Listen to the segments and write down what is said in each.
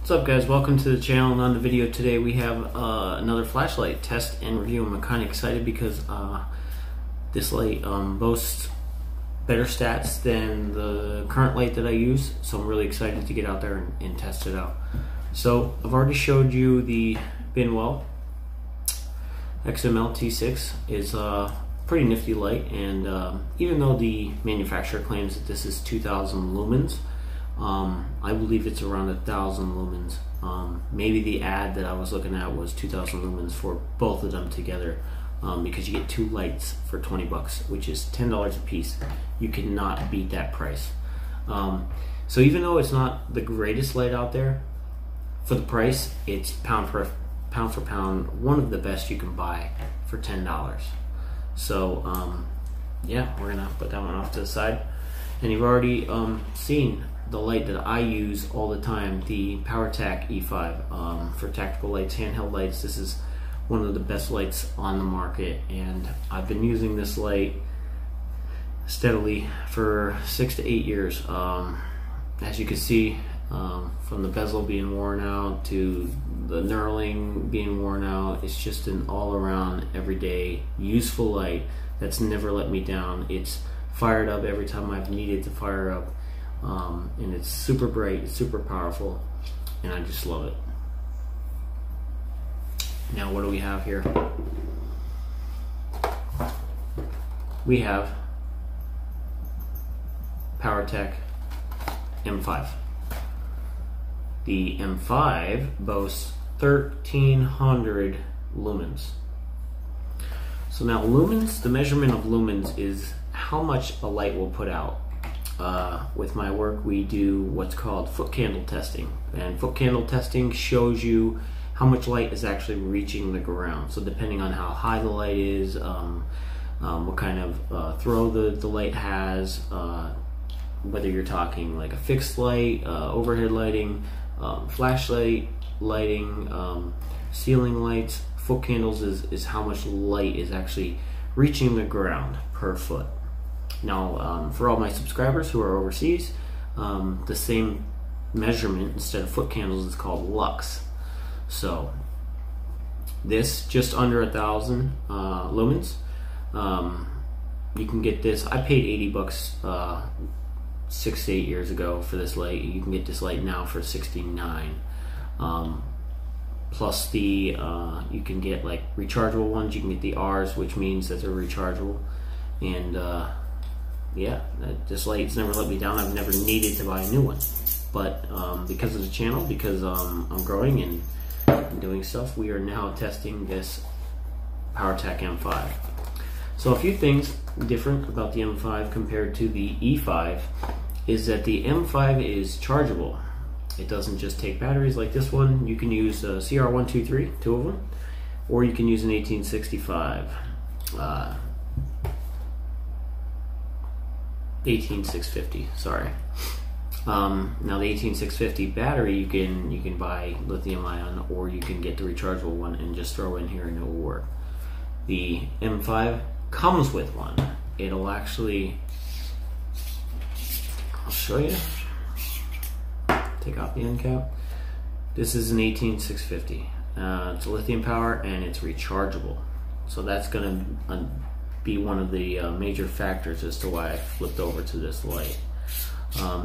What's up, guys? Welcome to the channel. And on the video today we have another flashlight test and review. I'm kind of excited because this light boasts better stats than the current light that I use, so I'm really excited to get out there and test it out. So I've already showed you the Binwell XML T6 is a pretty nifty light, and even though the manufacturer claims that this is 2000 lumens, I believe it's around 1000 lumens. Maybe the ad that I was looking at was 2000 lumens for both of them together, because you get two lights for 20 bucks, which is $10 a piece. You cannot beat that price. So even though it's not the greatest light out there, for the price, it's pound for pound one of the best you can buy for $10. So yeah, we're gonna put that one off to the side. And you've already seen the light that I use all the time, the Powertac E5, for tactical lights, handheld lights. This is one of the best lights on the market, and I've been using this light steadily for 6 to 8 years. As you can see, from the bezel being worn out to the knurling being worn out, it's just an all-around, everyday, useful light that's never let me down. It's fired up every time I've needed to fire up, and it's super bright, it's super powerful, and I just love it. Now, what do we have here? We have Powertac M5. The M5 boasts 1300 lumens. So now lumens, the measurement of lumens is how much a light will put out. With my work, we do what's called foot candle testing, and foot candle testing shows you how much light is actually reaching the ground. So depending on how high the light is, what kind of throw the light has, whether you're talking like a fixed light, overhead lighting, flashlight lighting, ceiling lights, foot candles is how much light is actually reaching the ground per foot. Now, for all my subscribers who are overseas, the same measurement instead of foot candles is called lux. So this just under 1000 lumens. You can get this. I paid 80 bucks 6 to 8 years ago for this light. You can get this light now for 69. Plus the you can get like rechargeable ones. You can get the R's, which means that they're rechargeable. And yeah, this light's never let me down. I've never needed to buy a new one, but because of the channel, because I'm growing and doing stuff, we are now testing this Powertac M5. So a few things different about the M5 compared to the E5 is that the M5 is chargeable. It doesn't just take batteries like this one. You can use a CR123, two of them, or you can use an 1865. 18650, sorry. Now the 18650 battery, you can buy lithium ion, or you can get the rechargeable one and just throw in here and it will work. The M5 comes with one. It'll actually, I'll show you. Take off the end cap. This is an 18650. It's lithium power and it's rechargeable. So that's gonna be one of the major factors as to why I flipped over to this light.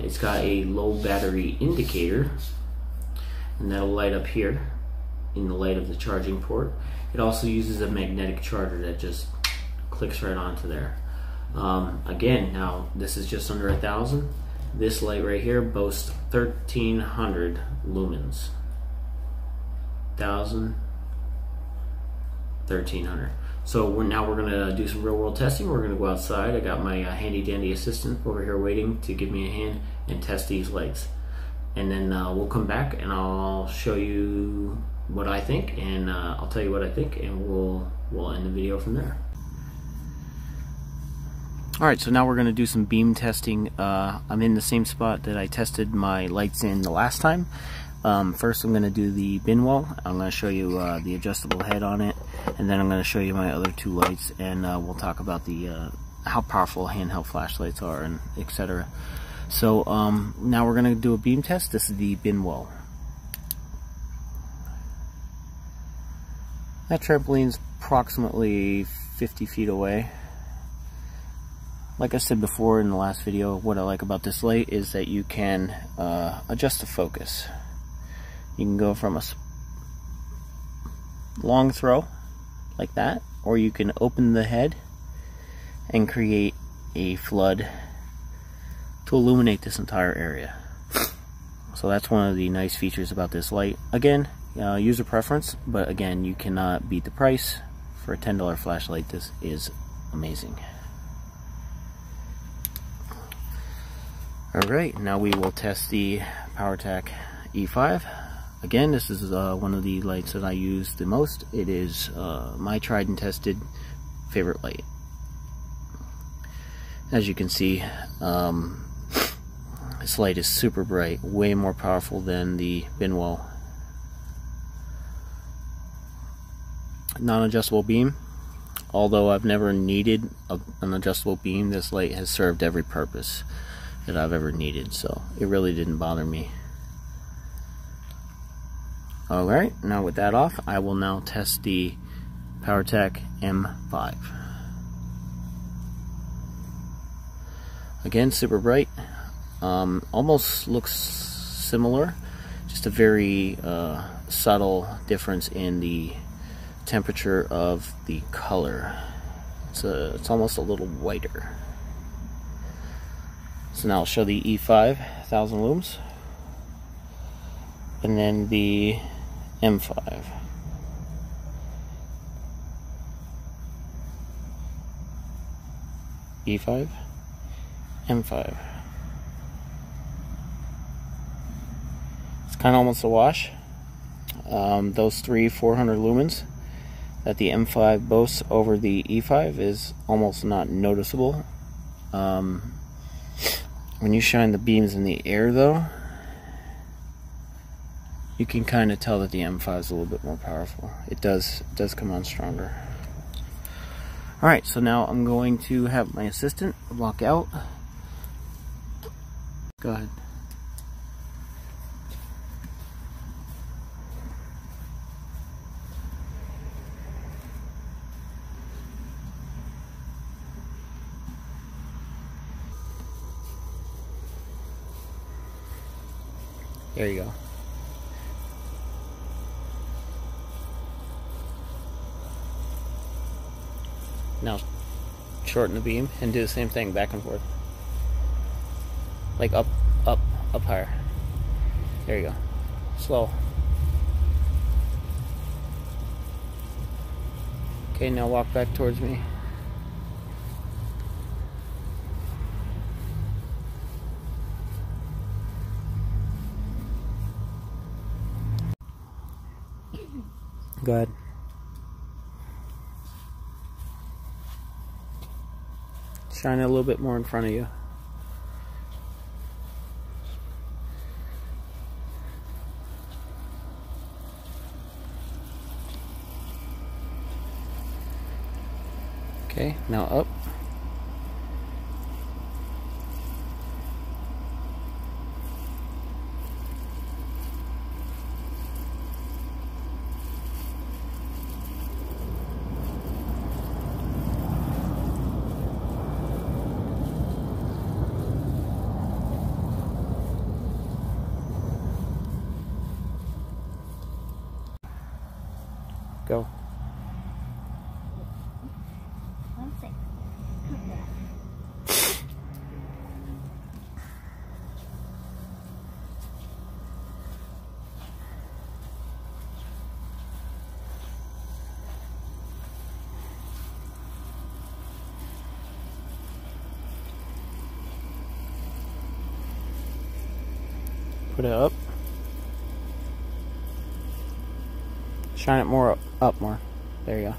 It's got a low battery indicator, and that'll light up here in the light of the charging port. It also uses a magnetic charger that just clicks right onto there. Again, now this is just under 1000. This light right here boasts 1300 lumens. 1000, 1300. So now we're gonna do some real world testing. We're gonna go outside. I got my handy dandy assistant over here waiting to give me a hand and test these lights. And then we'll come back and I'll show you what I think, and I'll tell you what I think, and we'll end the video from there. Alright, so now we're gonna do some beam testing. I'm in the same spot that I tested my lights in the last time. First I'm going to do the Binwell. I'm going to show you the adjustable head on it, and then I'm going to show you my other two lights, and we'll talk about the how powerful handheld flashlights are, and etc. So now we're going to do a beam test. This is the Binwell. That trampoline's approximately 50 feet away. Like I said before in the last video, what I like about this light is that you can adjust the focus. You can go from a long throw like that, or you can open the head and create a flood to illuminate this entire area. So that's one of the nice features about this light. Again, user preference, but again, you cannot beat the price. For a $10 flashlight, this is amazing. Alright, now we will test the Powertac E5. Again, this is one of the lights that I use the most. It is my tried and tested favorite light. As you can see, this light is super bright, way more powerful than the Binwell non-adjustable beam. Although I've never needed an adjustable beam, this light has served every purpose that I've ever needed, so it really didn't bother me. Alright, now with that off, I will now test the Powertac M5. Again, super bright. Almost looks similar, just a very subtle difference in the temperature of the color. It's almost a little whiter. So now I'll show the E5 1000 lums, and then the M5. E5, M5. It's kind of almost a wash. Those 400 lumens that the M5 boasts over the E5 is almost not noticeable. When you shine the beams in the air though, you can kind of tell that the M5 is a little bit more powerful. It does come on stronger. Alright, so now I'm going to have my assistant walk out. Go ahead. There you go. Now shorten the beam and do the same thing back and forth. Like up, up, up higher. There you go. Slow. Okay, now walk back towards me. Go ahead. Shine it a little bit more in front of you. Okay, now up. Go. Put it up. Shine it more up more. There you go.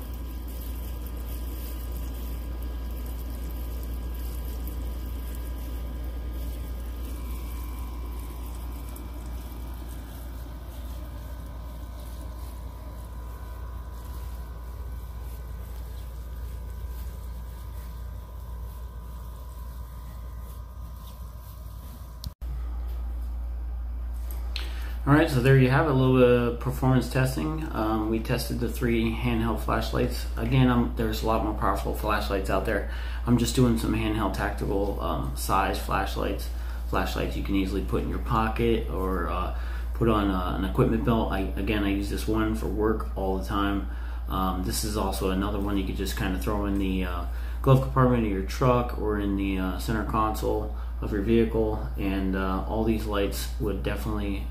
Alright, so there you have it, a little bit of performance testing. We tested the 3 handheld flashlights. Again, there's a lot more powerful flashlights out there. I'm just doing some handheld tactical size flashlights. Flashlights you can easily put in your pocket or put on an equipment belt. I use this one for work all the time. This is also another one you could just kind of throw in the glove compartment of your truck or in the center console of your vehicle, and all these lights would definitely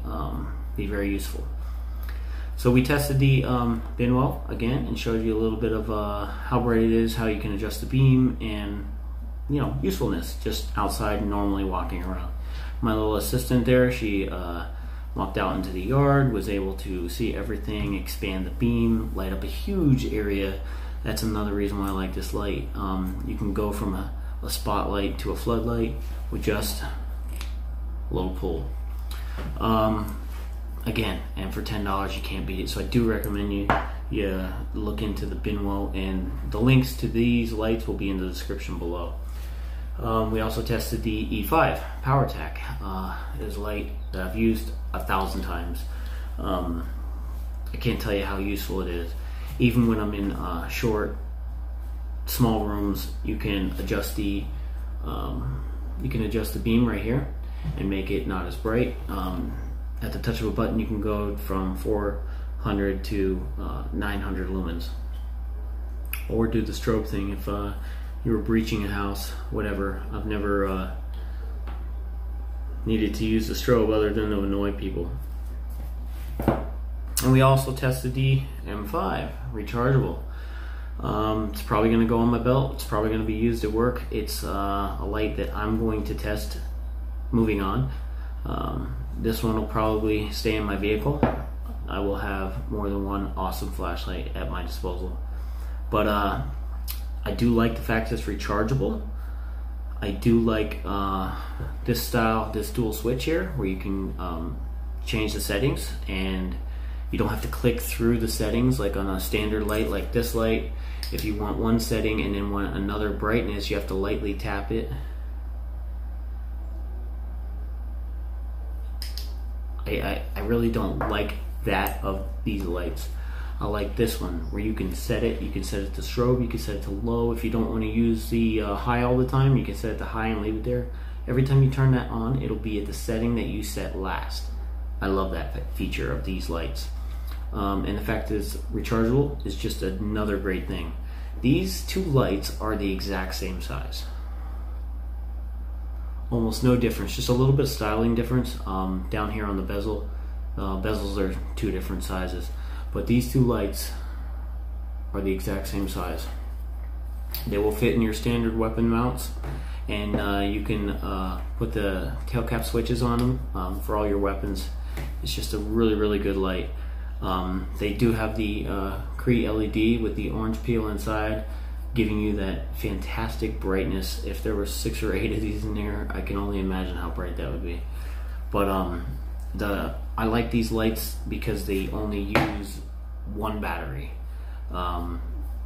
be very useful. So we tested the bin well again and showed you a little bit of how bright it is, how you can adjust the beam, and usefulness just outside normally walking around. My little assistant there, she walked out into the yard, was able to see everything, expand the beam, light up a huge area. That's another reason why I like this light. You can go from a spotlight to a floodlight with just low pull. Again, and for $10 you can't beat it. So I do recommend you look into the Binwo, and the links to these lights will be in the description below. We also tested the E5 Powertac. It is a light that I've used 1,000 times. I can't tell you how useful it is. Even when I'm in small rooms, you can adjust the beam right here and make it not as bright. At the touch of a button, you can go from 400 to 900 lumens, or do the strobe thing if you were breaching a house, whatever. I've never needed to use the strobe other than to annoy people. And we also tested the M5 rechargeable. It's probably going to go on my belt. It's probably going to be used at work. It's a light that I'm going to test moving on. This one will probably stay in my vehicle. I will have more than one awesome flashlight at my disposal. But I do like the fact that it's rechargeable. I do like this style, this dual switch here, where you can change the settings, and you don't have to click through the settings like on a standard light like this light. If you want one setting and then want another brightness, you have to lightly tap it. I really don't like that of these lights. I like this one where you can set it. You can set it to strobe, you can set it to low. If you don't want to use the high all the time, you can set it to high and leave it there. Every time you turn that on, it'll be at the setting that you set last. I love that feature of these lights. And the fact that it's rechargeable is just another great thing. These two lights are the exact same size. Almost no difference, just a little bit of styling difference down here on the bezel. Bezels are 2 different sizes, but these 2 lights are the exact same size. They will fit in your standard weapon mounts, and you can put the tail cap switches on them for all your weapons. It's just a really good light. They do have the Cree LED with the orange peel inside, giving you that fantastic brightness. If there were 6 or 8 of these in there, I can only imagine how bright that would be. But I like these lights because they only use 1 battery.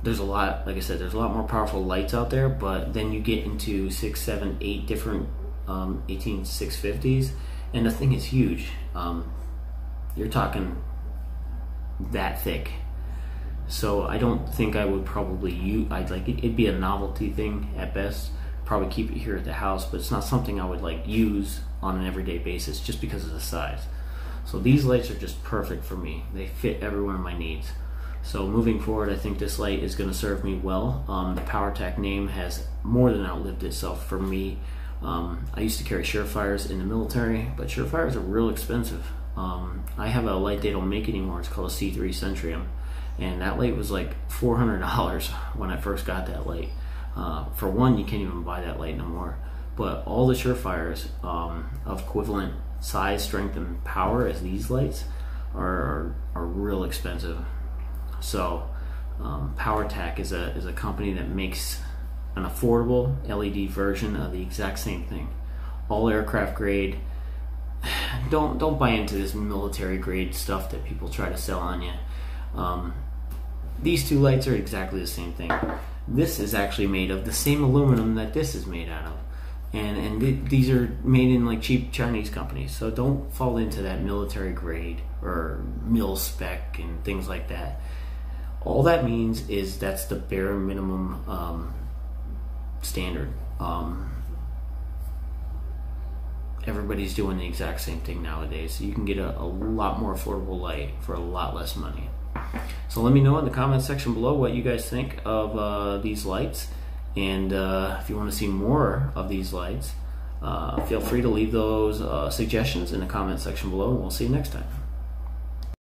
There's a lot, like I said, there's a lot more powerful lights out there, but then you get into 6, 7, 8 different 18650s, and the thing is huge. You're talking that thick. So I don't think I would probably use, it'd be a novelty thing at best. Probably keep it here at the house, but it's not something I would use on an everyday basis just because of the size. So these lights are just perfect for me. They fit every one of my needs. So moving forward, I think this light is going to serve me well. The Powertac name has more than outlived itself for me. I used to carry Surefires in the military, but Surefires are real expensive. I have a light they don't make anymore. It's called a C3 Centrium, and that light was like $400 when I first got that light. For one, you can't even buy that light no more. But all the Surefires of equivalent size, strength, and power as these lights are real expensive. So Powertac is a company that makes an affordable LED version of the exact same thing, all aircraft grade. Don't buy into this military grade stuff that people try to sell on you. These 2 lights are exactly the same thing. This is actually made of the same aluminum that this is made out of. and these are made in like cheap Chinese companies, so don't fall into that military grade or mil spec and things like that. All that means is that's the bare minimum standard. Everybody's doing the exact same thing nowadays, so you can get a lot more affordable light for a lot less money. So let me know in the comment section below what you guys think of these lights, and if you want to see more of these lights, feel free to leave those suggestions in the comment section below, and we'll see you next time.